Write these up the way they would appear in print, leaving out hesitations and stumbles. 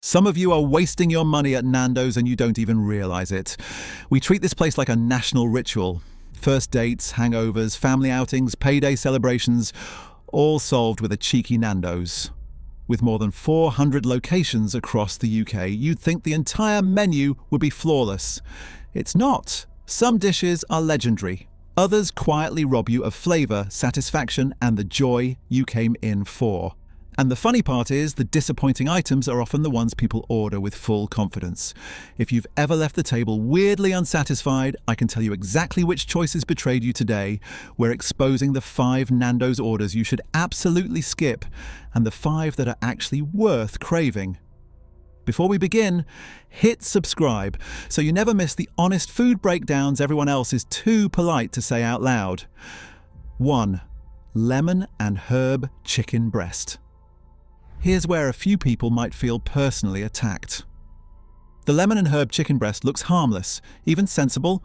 Some of you are wasting your money at Nando's and you don't even realize it. We treat this place like a national ritual. First dates, hangovers, family outings, payday celebrations, all solved with a cheeky Nando's. With more than 400 locations across the UK, you'd think the entire menu would be flawless. It's not. Some dishes are legendary. Others quietly rob you of flavour, satisfaction, and the joy you came in for. And the funny part is, the disappointing items are often the ones people order with full confidence. If you've ever left the table weirdly unsatisfied, I can tell you exactly which choices betrayed you today. We're exposing the 5 Nando's orders you should absolutely skip, and the 5 that are actually worth craving. Before we begin, hit subscribe so you never miss the honest food breakdowns everyone else is too polite to say out loud. 1. Lemon and herb chicken breast. Here's where a few people might feel personally attacked. The lemon and herb chicken breast looks harmless, even sensible.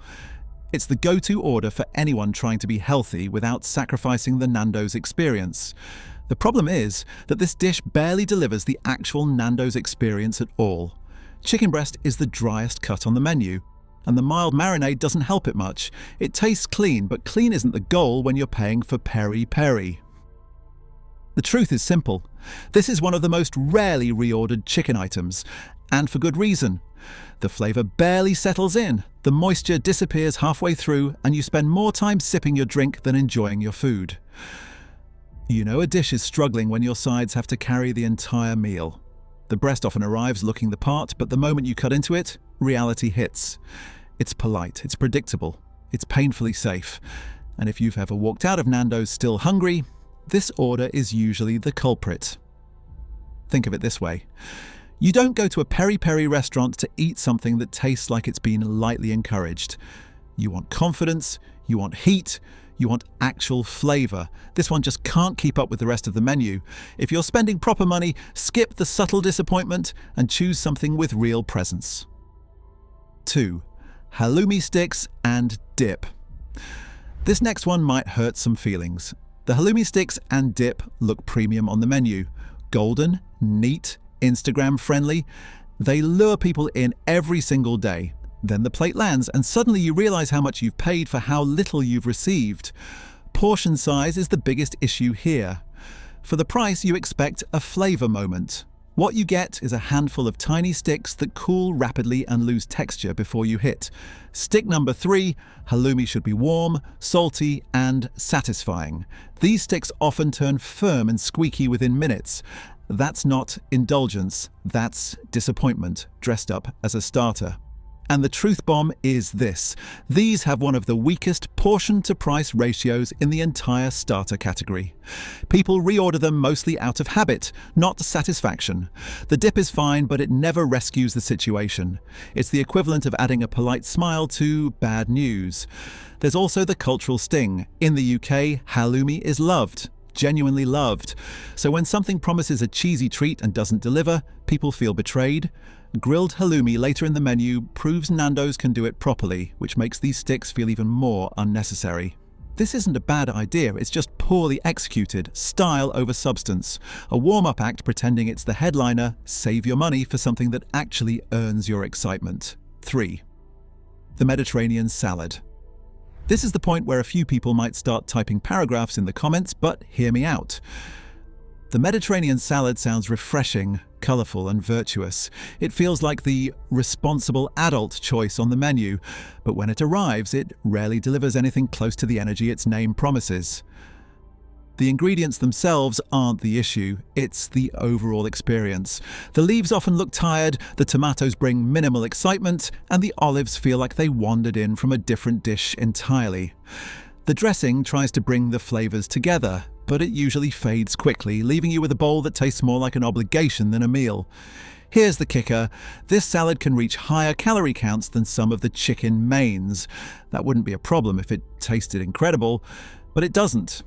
It's the go-to order for anyone trying to be healthy without sacrificing the Nando's experience. The problem is that this dish barely delivers the actual Nando's experience at all. Chicken breast is the driest cut on the menu, and the mild marinade doesn't help it much. It tastes clean, but clean isn't the goal when you're paying for peri-peri. The truth is simple. This is one of the most rarely reordered chicken items, and for good reason. The flavour barely settles in, the moisture disappears halfway through, and you spend more time sipping your drink than enjoying your food. You know a dish is struggling when your sides have to carry the entire meal. The breast often arrives looking the part, but the moment you cut into it, reality hits. It's polite, it's predictable, it's painfully safe. And if you've ever walked out of Nando's still hungry, this order is usually the culprit. Think of it this way. You don't go to a peri-peri restaurant to eat something that tastes like it's been lightly encouraged. You want confidence, you want heat, you want actual flavour. This one just can't keep up with the rest of the menu. If you're spending proper money, skip the subtle disappointment and choose something with real presence. 2. Halloumi sticks and dip. This next one might hurt some feelings. The halloumi sticks and dip look premium on the menu. Golden, neat, Instagram-friendly. They lure people in every single day. Then the plate lands, and suddenly you realize how much you've paid for how little you've received. Portion size is the biggest issue here. For the price, you expect a flavor moment. What you get is a handful of tiny sticks that cool rapidly and lose texture before you hit. Stick number 3, halloumi should be warm, salty, and satisfying. These sticks often turn firm and squeaky within minutes. That's not indulgence, that's disappointment dressed up as a starter. And the truth bomb is this. These have one of the weakest portion-to-price ratios in the entire starter category. People reorder them mostly out of habit, not satisfaction. The dip is fine, but it never rescues the situation. It's the equivalent of adding a polite smile to bad news. There's also the cultural sting. In the UK, halloumi is loved. Genuinely loved. So when something promises a cheesy treat and doesn't deliver, people feel betrayed. Grilled halloumi later in the menu proves Nando's can do it properly, which makes these sticks feel even more unnecessary. This isn't a bad idea, it's just poorly executed, style over substance. A warm-up act pretending it's the headliner, save your money for something that actually earns your excitement. 3. The Mediterranean salad. This is the point where a few people might start typing paragraphs in the comments, but hear me out. The Mediterranean salad sounds refreshing, colourful and virtuous. It feels like the responsible adult choice on the menu, but when it arrives, it rarely delivers anything close to the energy its name promises. The ingredients themselves aren't the issue, it's the overall experience. The leaves often look tired, the tomatoes bring minimal excitement, and the olives feel like they wandered in from a different dish entirely. The dressing tries to bring the flavours together, but it usually fades quickly, leaving you with a bowl that tastes more like an obligation than a meal. Here's the kicker. This salad can reach higher calorie counts than some of the chicken mains. That wouldn't be a problem if it tasted incredible, but it doesn't.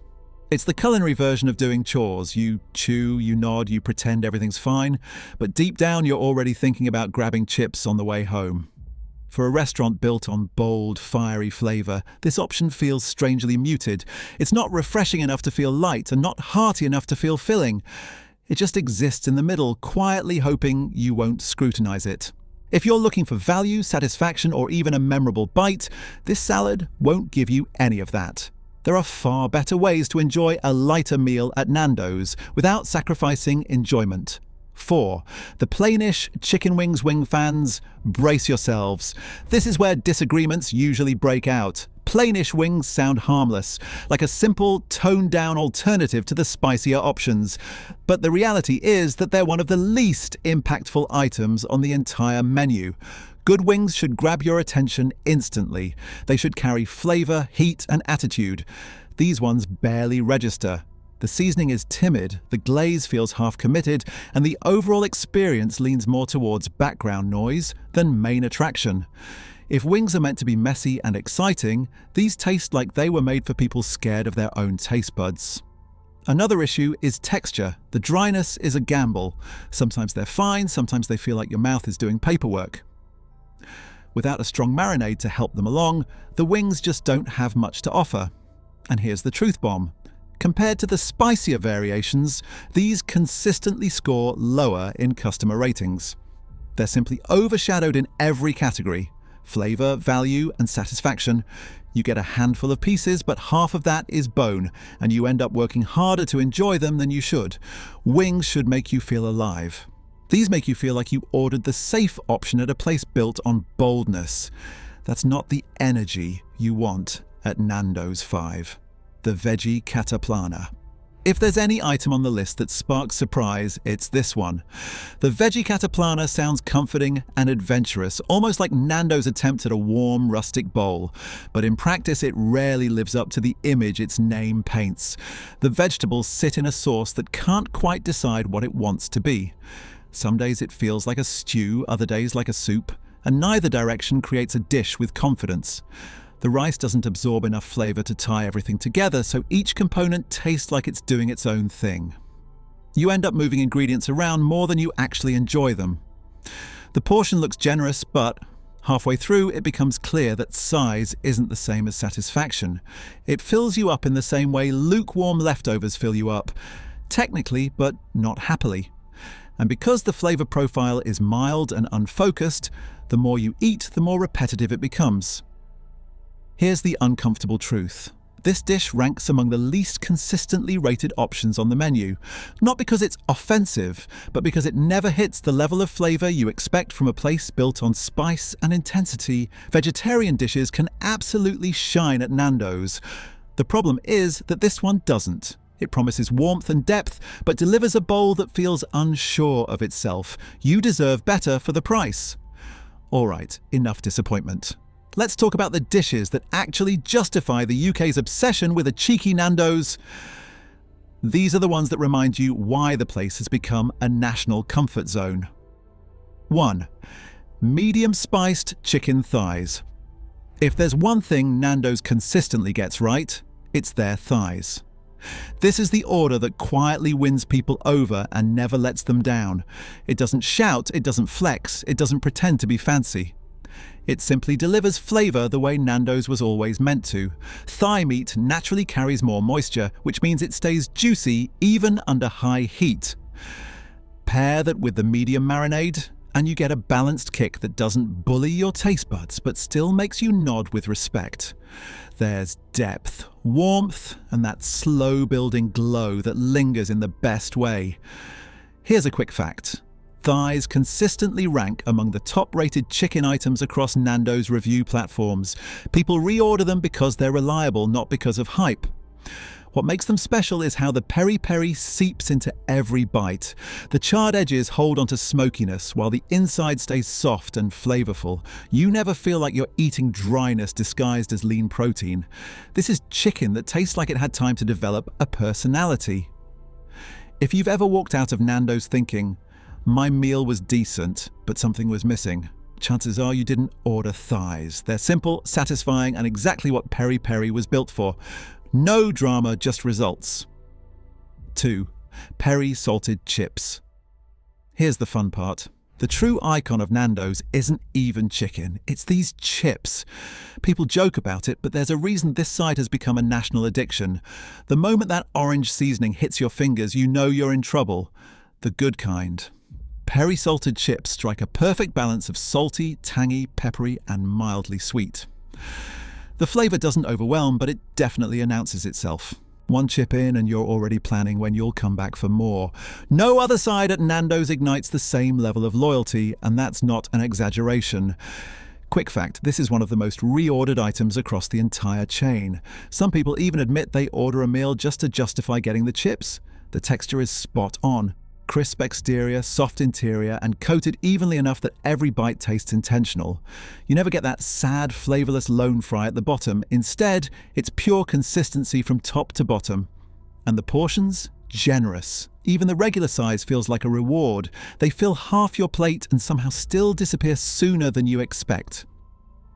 It's the culinary version of doing chores. You chew, you nod, you pretend everything's fine, but deep down you're already thinking about grabbing chips on the way home. For a restaurant built on bold, fiery flavour, this option feels strangely muted. It's not refreshing enough to feel light and not hearty enough to feel filling. It just exists in the middle, quietly hoping you won't scrutinize it. If you're looking for value, satisfaction, or even a memorable bite, this salad won't give you any of that. There are far better ways to enjoy a lighter meal at Nando's without sacrificing enjoyment. 4. The plainish chicken wings wing fans, brace yourselves. This is where disagreements usually break out. Plainish wings sound harmless, like a simple, toned-down alternative to the spicier options. But the reality is that they're one of the least impactful items on the entire menu. Good wings should grab your attention instantly. They should carry flavor, heat, and attitude. These ones barely register. The seasoning is timid, the glaze feels half-committed, and the overall experience leans more towards background noise than main attraction. If wings are meant to be messy and exciting, these taste like they were made for people scared of their own taste buds. Another issue is texture. The dryness is a gamble. Sometimes they're fine, sometimes they feel like your mouth is doing paperwork. Without a strong marinade to help them along, the wings just don't have much to offer. And here's the truth bomb. Compared to the spicier variations, these consistently score lower in customer ratings. They're simply overshadowed in every category. Flavor, value, and satisfaction. You get a handful of pieces, but half of that is bone, and you end up working harder to enjoy them than you should. Wings should make you feel alive. These make you feel like you ordered the safe option at a place built on boldness. That's not the energy you want at Nando's 5. The Veggie Cataplana. If there's any item on the list that sparks surprise, it's this one. The Veggie Cataplana sounds comforting and adventurous, almost like Nando's attempt at a warm, rustic bowl. But in practice, it rarely lives up to the image its name paints. The vegetables sit in a sauce that can't quite decide what it wants to be. Some days it feels like a stew, other days like a soup, and neither direction creates a dish with confidence. The rice doesn't absorb enough flavor to tie everything together, so each component tastes like it's doing its own thing. You end up moving ingredients around more than you actually enjoy them. The portion looks generous, but halfway through it becomes clear that size isn't the same as satisfaction. It fills you up in the same way lukewarm leftovers fill you up. Technically, but not happily. And because the flavor profile is mild and unfocused, the more you eat, the more repetitive it becomes. Here's the uncomfortable truth. This dish ranks among the least consistently rated options on the menu, not because it's offensive, but because it never hits the level of flavor you expect from a place built on spice and intensity. Vegetarian dishes can absolutely shine at Nando's. The problem is that this one doesn't. It promises warmth and depth, but delivers a bowl that feels unsure of itself. You deserve better for the price. All right, enough disappointment. Let's talk about the dishes that actually justify the UK's obsession with a cheeky Nando's. These are the ones that remind you why the place has become a national comfort zone. 1. Medium spiced chicken thighs. If there's one thing Nando's consistently gets right, it's their thighs. This is the order that quietly wins people over and never lets them down. It doesn't shout, it doesn't flex, it doesn't pretend to be fancy. It simply delivers flavor the way Nando's was always meant to. Thigh meat naturally carries more moisture, which means it stays juicy even under high heat. Pair that with the medium marinade, and you get a balanced kick that doesn't bully your taste buds but still makes you nod with respect. There's depth, warmth, and that slow-building glow that lingers in the best way. Here's a quick fact. Thighs consistently rank among the top-rated chicken items across Nando's review platforms. People reorder them because they're reliable, not because of hype. What makes them special is how the peri-peri seeps into every bite. The charred edges hold onto smokiness, while the inside stays soft and flavorful. You never feel like you're eating dryness disguised as lean protein. This is chicken that tastes like it had time to develop a personality. If you've ever walked out of Nando's thinking, "My meal was decent, but something was missing," chances are you didn't order thighs. They're simple, satisfying, and exactly what peri-peri was built for. No drama, just results. 2. Peri salted chips. Here's the fun part. The true icon of Nando's isn't even chicken, it's these chips. People joke about it, but there's a reason this side has become a national addiction. The moment that orange seasoning hits your fingers, you know you're in trouble. the good kind. Peri-salted chips strike a perfect balance of salty, tangy, peppery, and mildly sweet. The flavour doesn't overwhelm, but it definitely announces itself. One chip in and you're already planning when you'll come back for more. No other side at Nando's ignites the same level of loyalty, and that's not an exaggeration. Quick fact, this is one of the most reordered items across the entire chain. Some people even admit they order a meal just to justify getting the chips. The texture is spot on. Crisp exterior, soft interior, and coated evenly enough that every bite tastes intentional. You never get that sad, flavourless lone fry at the bottom. Instead, it's pure consistency from top to bottom. And the portions? Generous. Even the regular size feels like a reward. They fill half your plate and somehow still disappear sooner than you expect.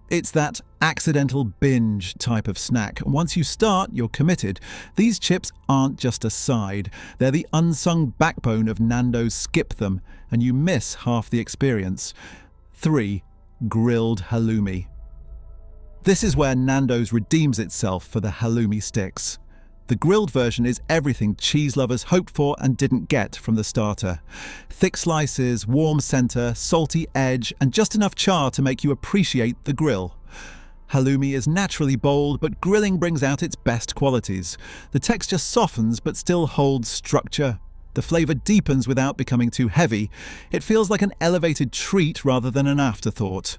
It's that accidental binge type of snack. Once you start, you're committed. These chips aren't just a side. They're the unsung backbone of Nando's Skip Them, and you miss half the experience. 3. Grilled halloumi. This is where Nando's redeems itself for the halloumi sticks. The grilled version is everything cheese lovers hoped for and didn't get from the starter. Thick slices, warm center, salty edge, and just enough char to make you appreciate the grill. Halloumi is naturally bold, but grilling brings out its best qualities. The texture softens but still holds structure. The flavor deepens without becoming too heavy. It feels like an elevated treat rather than an afterthought.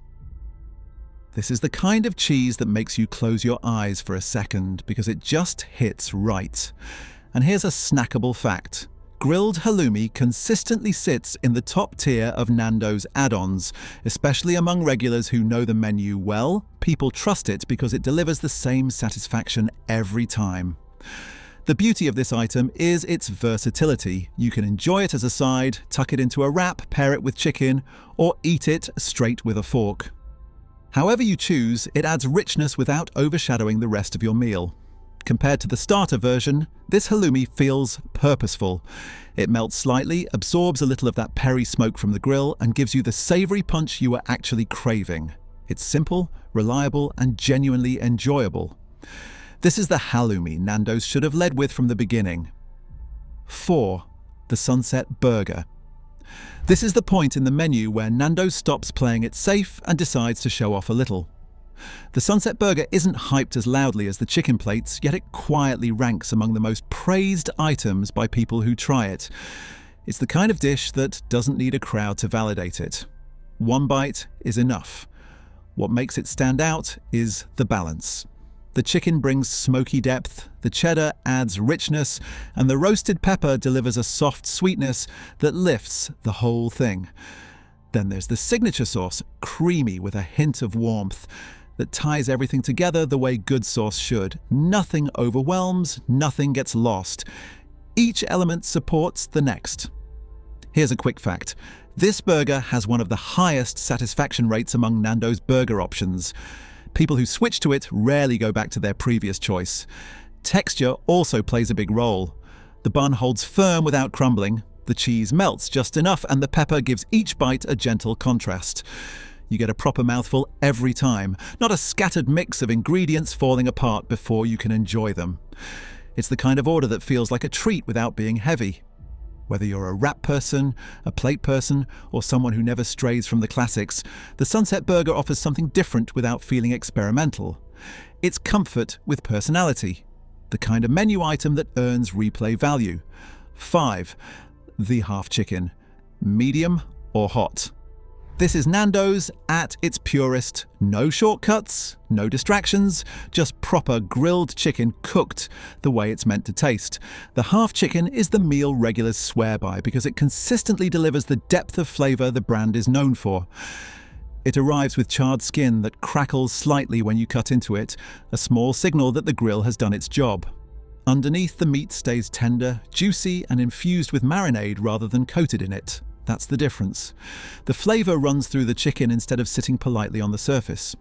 This is the kind of cheese that makes you close your eyes for a second because it just hits right. And here's a snackable fact. Grilled halloumi consistently sits in the top tier of Nando's add-ons, especially among regulars who know the menu well. People trust it because it delivers the same satisfaction every time. The beauty of this item is its versatility. You can enjoy it as a side, tuck it into a wrap, pair it with chicken, or eat it straight with a fork. However you choose, it adds richness without overshadowing the rest of your meal. Compared to the starter version, this halloumi feels purposeful. It melts slightly, absorbs a little of that peri smoke from the grill, and gives you the savoury punch you are actually craving. It's simple, reliable, and genuinely enjoyable. This is the halloumi Nando's should have led with from the beginning. 4. The Sunset Burger. This is the point in the menu where Nando's stops playing it safe and decides to show off a little. The Sunset Burger isn't hyped as loudly as the chicken plates, yet it quietly ranks among the most praised items by people who try it. It's the kind of dish that doesn't need a crowd to validate it. One bite is enough. What makes it stand out is the balance. The chicken brings smoky depth, the cheddar adds richness, and the roasted pepper delivers a soft sweetness that lifts the whole thing. Then there's the signature sauce, creamy with a hint of warmth, that ties everything together the way good sauce should. Nothing overwhelms, nothing gets lost. Each element supports the next. Here's a quick fact. This burger has one of the highest satisfaction rates among Nando's burger options. People who switch to it rarely go back to their previous choice. Texture also plays a big role. The bun holds firm without crumbling, the cheese melts just enough, and the pepper gives each bite a gentle contrast. You get a proper mouthful every time, not a scattered mix of ingredients falling apart before you can enjoy them. It's the kind of order that feels like a treat without being heavy. Whether you're a wrap person, a plate person, or someone who never strays from the classics, the Sunset Burger offers something different without feeling experimental. It's comfort with personality, the kind of menu item that earns replay value. 5. The half chicken. Medium or hot. This is Nando's at its purest. No shortcuts, no distractions, just proper grilled chicken cooked the way it's meant to taste. The half chicken is the meal regulars swear by because it consistently delivers the depth of flavour the brand is known for. It arrives with charred skin that crackles slightly when you cut into it, a small signal that the grill has done its job. Underneath, the meat stays tender, juicy, and infused with marinade rather than coated in it. That's the difference. The flavour runs through the chicken instead of sitting politely on the surface.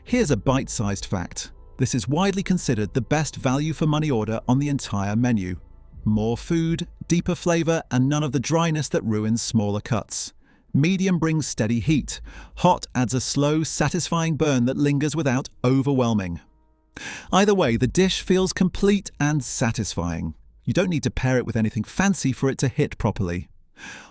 Here's a bite-sized fact. This is widely considered the best value for money order on the entire menu. More food, deeper flavour, and none of the dryness that ruins smaller cuts. Medium brings steady heat. Hot adds a slow, satisfying burn that lingers without overwhelming. Either way, the dish feels complete and satisfying. You don't need to pair it with anything fancy for it to hit properly.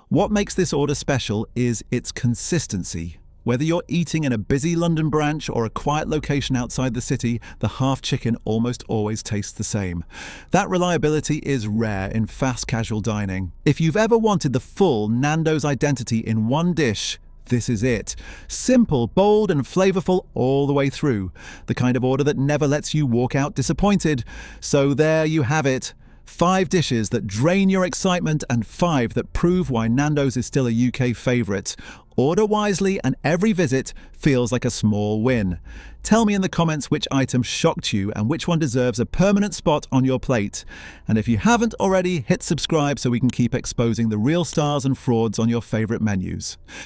What makes this order special is its consistency. Whether you're eating in a busy London branch or a quiet location outside the city, the half chicken almost always tastes the same. That reliability is rare in fast casual dining. If you've ever wanted the full Nando's identity in one dish, this is it. Simple, bold, and flavorful all the way through. The kind of order that never lets you walk out disappointed. So there you have it. 5 dishes that drain your excitement and 5 that prove why Nando's is still a UK favourite. Order wisely and every visit feels like a small win. Tell me in the comments which item shocked you and which one deserves a permanent spot on your plate. And if you haven't already, hit subscribe so we can keep exposing the real stars and frauds on your favourite menus.